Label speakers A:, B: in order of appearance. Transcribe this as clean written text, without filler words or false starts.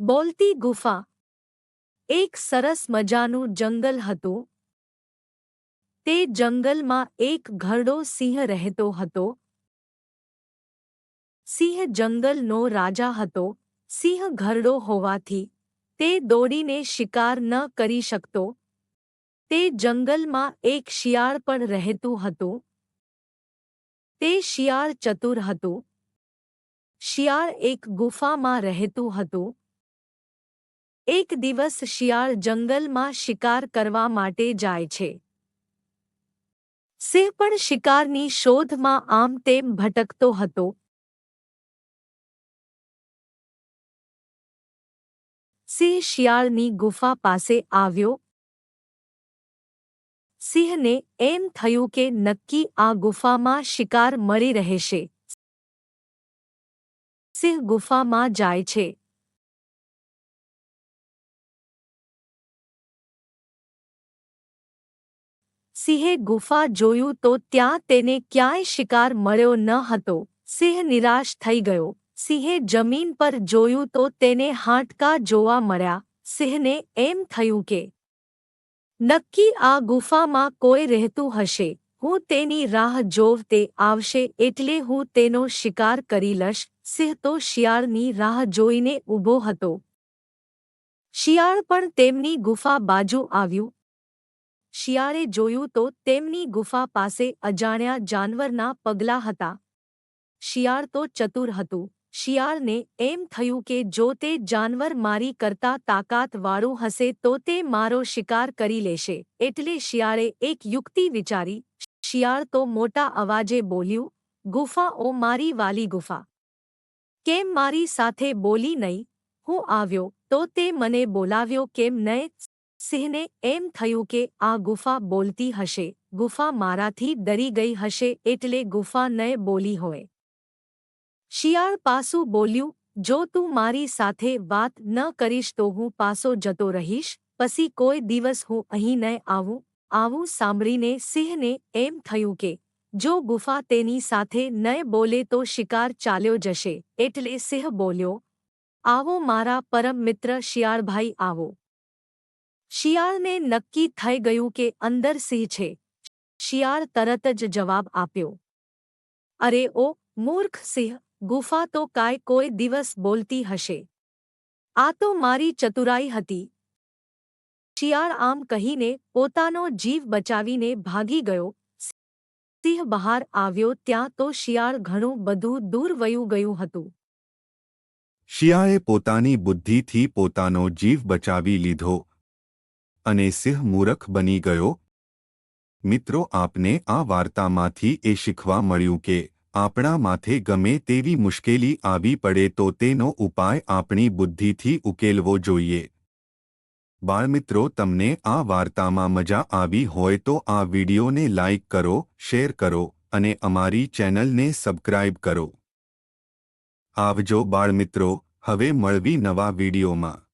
A: બોલતી ગુફા. એક સરસ મજાનું જંગલ હતું. તે જંગલમાં એક ઘરડો સિંહ રહેતો હતો. સિંહ જંગલનો રાજા હતો. સિંહ ઘરડો હોવાથી તે દોડીને શિકાર ન કરી શકતો. તે જંગલમાં એક શિયાળ પણ રહેતું હતું. તે શિયાળ ચતુર હતું. શિયાળ એક ગુફામાં રહેતું હતું. એક દિવસ શિયાળ જંગલમાં શિકાર કરવા માટે જાય છે. સિંહ પણ શિકારની શોધમાં આમ તેમ ભટકતો હતો. સિંહ શિયાળની ગુફા પાસે આવ્યો. સિંહને એમ થયું કે નક્કી આ ગુફામાં શિકાર મળી રહેશે. સિંહ ગુફામાં જાય છે. સિંહે ગુફા જોયું તો ત્યાં તેને ક્યાંય શિકાર મળ્યો ન હતો. સિંહ નિરાશ થઈ ગયો. સિંહે જમીન પર જોયું તો તેને હાડકાં જોવા મળ્યા. સિંહને એમ થયું કે નક્કી આ ગુફામાં કોઈ રહેતું હશે. હું તેની રાહ જોઉં તે આવશે એટલે હું તેનો શિકાર કરી લઈશ. સિંહ તો શિયાળની રાહ જોઈને ઊભો હતો. શિયાળ પણ તેમની ગુફા બાજુ આવ્યું. શિયાળે જોયું તો તેમની ગુફા પાસે અજાણ્યા જાનવરના પગલાં હતા. શિયાળ તો ચતુર હતું. શિયાળને એમ થયું કે જો તે જાનવર મારી કરતાં તાકાતવાળું હશે તો તે મારો શિકાર કરી લેશે. એટલે શિયાળે એક યુક્તિ વિચારી. શિયાળ તો મોટા અવાજે બોલ્યું, ગુફા ઓ મારી વાલી ગુફા! કેમ મારી સાથે બોલી નહીં? હું આવ્યો તો તે મને બોલાવ્યો કેમ નહીં? સિંહને એમ થયું કે આ ગુફા બોલતી હશે. ગુફા મારાથી ડરી ગઈ હશે એટલે ગુફા ન બોલી હોય. શિયાળ પાછું બોલ્યું, જો તું મારી સાથે વાત ન કરીશ તો હું પાછો જતો રહીશ. પછી કોઈ દિવસ હું અહીં ન આવું. આવું સાંભળીને સિંહને એમ થયું કે જો ગુફા તેની સાથે ન બોલે તો શિકાર ચાલ્યો જશે. એટલે સિંહ બોલ્યો, આવો મારા પરમ મિત્ર શિયાળભાઈ આવો. શિયાળને નક્કી થઈ ગયું કે અંદર સિંહ છે. શિયાળ તરત જ જવાબ આપ્યો, અરે ઓ મૂર્ખ સિંહ! ગુફા તો કોઈ દિવસ બોલતી હશે. આ તો મારી ચતુરાઈ હતી. શિયાળ આમ કહીને પોતાનો જીવ બચાવીને ભાગી ગયો. સિંહ બહાર આવ્યો ત્યાં તો શિયાળ ઘણું બધું દૂર વયું ગયું હતું.
B: શિયાળે પોતાની બુદ્ધિથી પોતાનો જીવ બચાવી લીધો અને સિંહ મૂર્ખ બની ગયો. મિત્રો, આપને આ વાર્તામાંથી એ શીખવા મળ્યું કે આપણા માથે ગમે તેવી મુશ્કેલી આવી પડે તો તેનો ઉપાય આપણી બુદ્ધિથી ઉકેલવો જોઈએ. બાળમિત્રો, તમને આ વાર્તામાં મજા આવી હોય તો આ વિડીયોને લાઇક કરો, શેર કરો અને અમારી ચેનલને સબસ્ક્રાઇબ કરો. આવજો બાળમિત્રો, હવે મળવી નવા વિડીયોમાં.